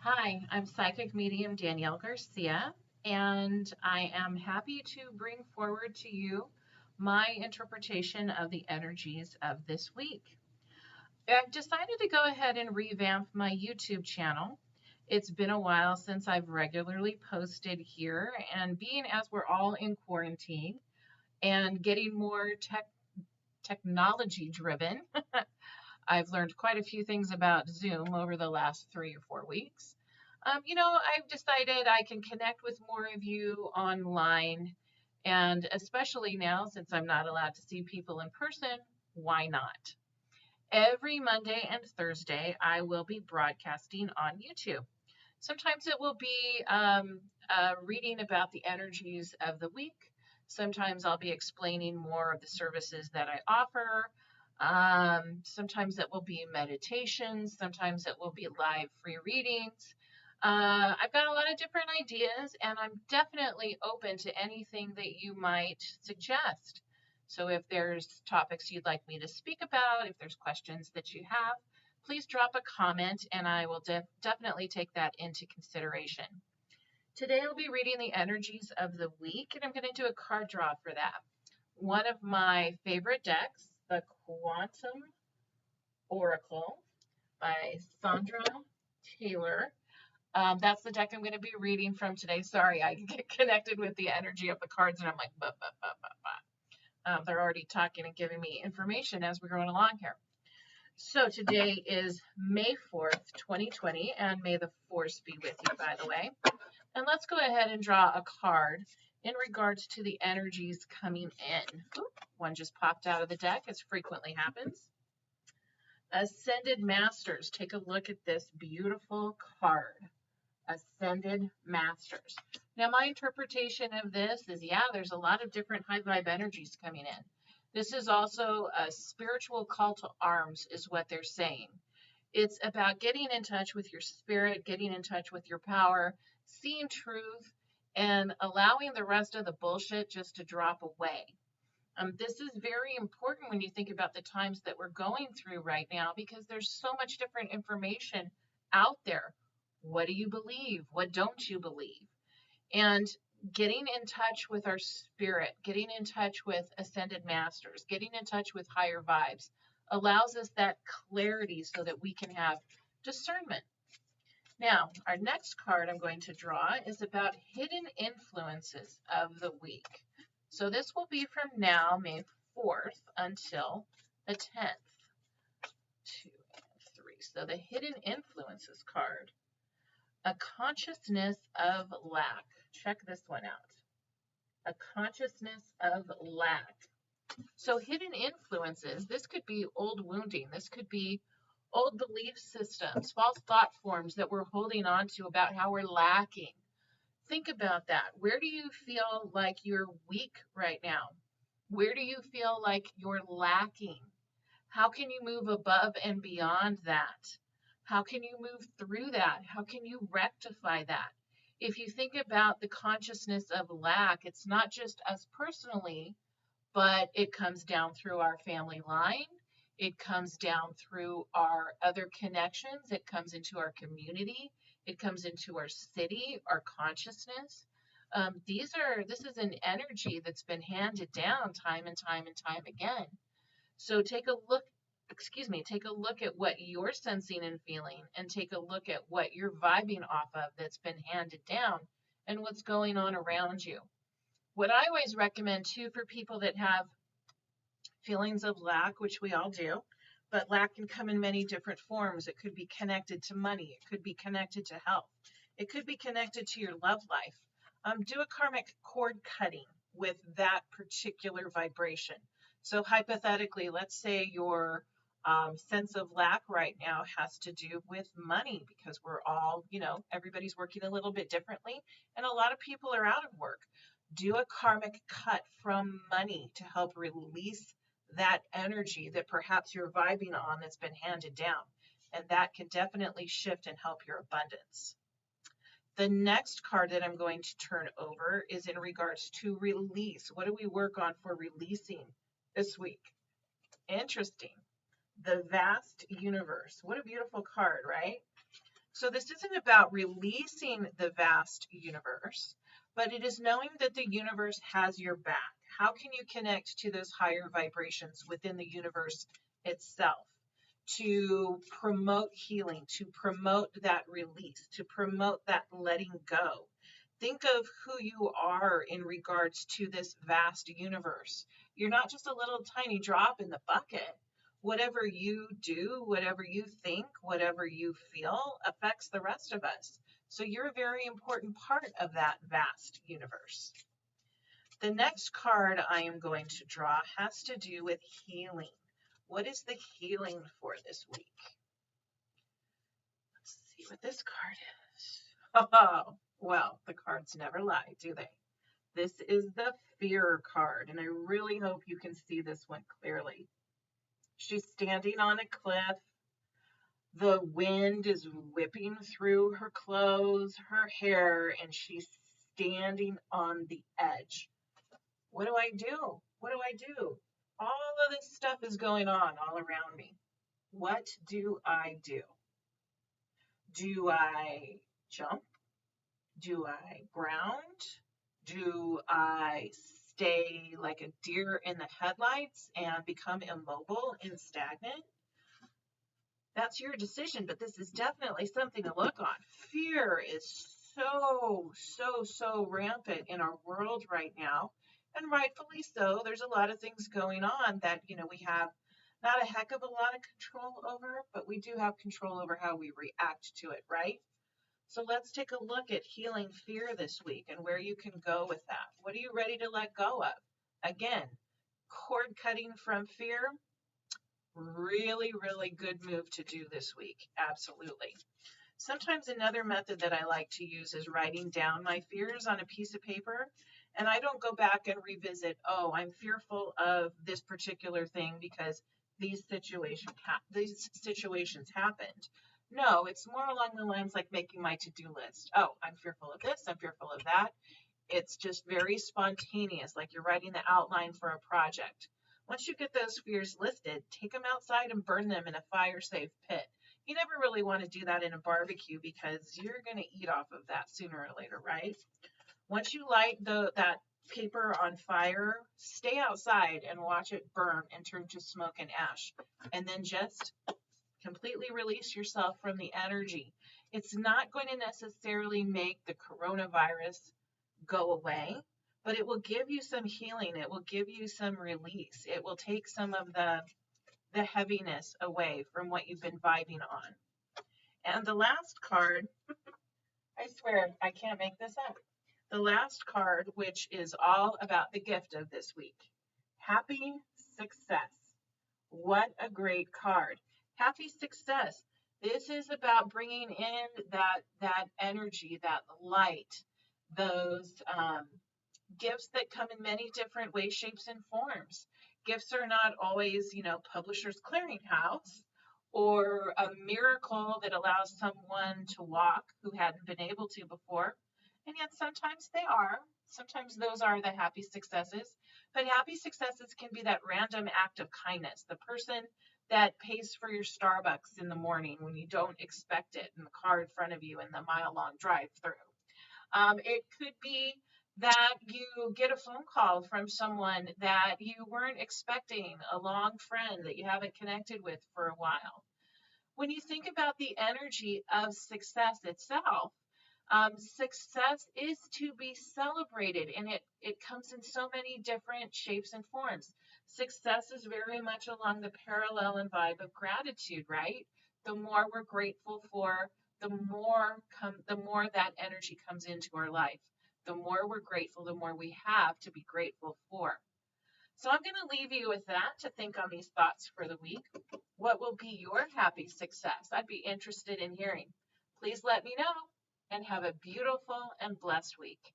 Hi, I'm psychic medium Danielle Garcia, and I am happy to bring forward to you my interpretation of the energies of this week. I've decided to go ahead and revamp my YouTube channel. It's been a while since I've regularly posted here, and being as we're all in quarantine and getting more technology driven, I've learned quite a few things about Zoom over the last 3 or 4 weeks. I've decided I can connect with more of you online, and especially now since I'm not allowed to see people in person, why not? Every Monday and Thursday, I will be broadcasting on YouTube. Sometimes it will be reading about the energies of the week. Sometimes I'll be explaining more of the services that I offer. Sometimes it will be meditations. Sometimes it will be live free readings. I've got a lot of different ideas, and I'm definitely open to anything that you might suggest. So if there's topics you'd like me to speak about, if there's questions that you have, please drop a comment, and I will definitely take that into consideration. Today I'll be reading the energies of the week, and I'm going to do a card draw for that. One of my favorite decks, the Quantum Oracle by Sandra Taylor. That's the deck I'm going to be reading from today. Sorry, I get connected with the energy of the cards, and I'm like, bah, bah, bah, bah, bah. They're already talking and giving me information as we're going along here. So today is May 4th, 2020, and may the force be with you, by the way. And let's go ahead and draw a card in regards to the energies coming in. Oop, one just popped out of the deck, as frequently happens. Ascended Masters. Take a look at this beautiful card. Ascended Masters. Now, my interpretation of this is, there's a lot of different high vibe energies coming in. This is also a spiritual call to arms, is what they're saying. It's about getting in touch with your spirit, getting in touch with your power, seeing truth, and allowing the rest of the bullshit just to drop away. This is very important when you think about the times that we're going through right now, because there's so much different information out there. What do you believe? What don't you believe? And getting in touch with our spirit, getting in touch with ascended masters, getting in touch with higher vibes allows us that clarity so that we can have discernment. Now, our next card I'm going to draw is about hidden influences of the week. So this will be from now, May 4th, until the 10th. 2 and 3. So the hidden influences card. A consciousness of lack. Check this one out. A consciousness of lack. So hidden influences, this could be old wounding. This could be old belief systems, false thought forms that we're holding on to about how we're lacking. Think about that. Where do you feel like you're weak right now? Where do you feel like you're lacking? How can you move above and beyond that? How can you move through that? How can you rectify that? If you think about the consciousness of lack, it's not just us personally, but it comes down through our family line. It comes down through our other connections. It comes into our community. It comes into our city, our consciousness. This is an energy that's been handed down time and time and time again. So take a look at what you're sensing and feeling, and take a look at what you're vibing off of that's been handed down and what's going on around you. What I always recommend too for people that have feelings of lack, which we all do, but lack can come in many different forms. It could be connected to money. It could be connected to health. It could be connected to your love life. Do a karmic cord cutting with that particular vibration. So hypothetically, let's say your sense of lack right now has to do with money, because we're all, everybody's working a little bit differently, and a lot of people are out of work. Do a karmic cut from money to help release that energy that perhaps you're vibing on that's been handed down. And that can definitely shift and help your abundance. The next card that I'm going to turn over is in regards to release. What do we work on for releasing this week? Interesting. The vast universe. What a beautiful card, right? So this isn't about releasing the vast universe, but it is knowing that the universe has your back. How can you connect to those higher vibrations within the universe itself to promote healing, to promote that release, to promote that letting go? Think of who you are in regards to this vast universe. You're not just a little tiny drop in the bucket. Whatever you do, whatever you think, whatever you feel affects the rest of us. So you're a very important part of that vast universe. The next card I am going to draw has to do with healing. What is the healing for this week? Let's see what this card is. Oh, well, the cards never lie, do they? This is the fear card, and I really hope you can see this one clearly. She's standing on a cliff. The wind is whipping through her clothes, her hair, and she's standing on the edge. What do I do? What do I do? All of this stuff is going on all around me. What do I do? Do I jump? Do I ground? Do I stay like a deer in the headlights and become immobile and stagnant? That's your decision, but this is definitely something to look on. Fear is so rampant in our world right now, and rightfully so. There's a lot of things going on that, we have not a heck of a lot of control over, but we do have control over how we react to it, right? So let's take a look at healing fear this week and where you can go with that. What are you ready to let go of? Again, cord cutting from fear. Really good move to do this week. Absolutely. Sometimes another method that I like to use is writing down my fears on a piece of paper. And I don't go back and revisit, oh, I'm fearful of this particular thing because these situations happened. No, it's more along the lines like making my to-do list. Oh, I'm fearful of this. I'm fearful of that. It's just very spontaneous, like you're writing the outline for a project. Once you get those fears listed, take them outside and burn them in a fire-safe pit. You never really want to do that in a barbecue because you're going to eat off of that sooner or later, right? Once you light that paper on fire, stay outside and watch it burn and turn to smoke and ash. And then just completely release yourself from the energy. It's not going to necessarily make the coronavirus go away, but it will give you some healing. It will give you some release. It will take some of the heaviness away from what you've been vibing on. And the last card, I swear I can't make this up. The last card, which is all about the gift of this week. Happy success. What a great card. Happy success. This is about bringing in that energy, that light, those gifts that come in many different ways, shapes, and forms. Gifts are not always, Publishers Clearinghouse or a miracle that allows someone to walk who hadn't been able to before. And yet sometimes they are. Sometimes those are the happy successes. But happy successes can be that random act of kindness. The person that pays for your Starbucks in the morning when you don't expect it in the car in front of you in the mile-long drive-through. It could be that you get a phone call from someone that you weren't expecting, a long friend that you haven't connected with for a while. When you think about the energy of success itself, success is to be celebrated, and it comes in so many different shapes and forms. Success is very much along the parallel and vibe of gratitude, right? The more we're grateful for, the more that energy comes into our life. The more we're grateful, the more we have to be grateful for. So I'm going to leave you with that to think on these thoughts for the week. What will be your happy success? I'd be interested in hearing. Please let me know, and have a beautiful and blessed week.